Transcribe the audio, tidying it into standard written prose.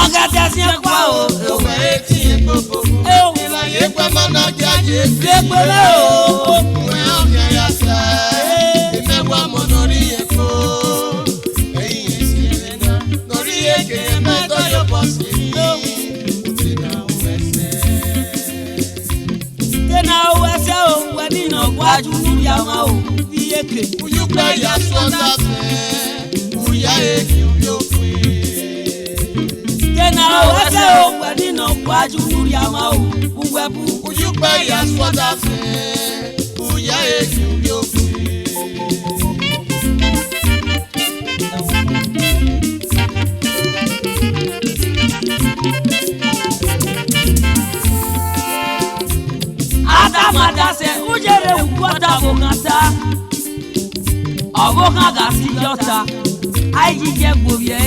Ogata si kwa o. Owe ti e popo. Ila ye kwa mana jaje. Gbele o. We oke ya sa. Imewa monori e ko. Eyi esirena. Nori e ke me do yo bosi. Utina uwese. Tena uwese o. Wani no gwaju ya ma o. Iyeke. Uyukwe ya swanda se. Uya e ki uyo kwe. Tena uwese o. Wani no gwaju ya ma o. Uwebu. Uyukwe ya swanda se. Uya e ki uyo kwe. Madase ujere ukwata bokata oboka gasi jota ayi je gbobie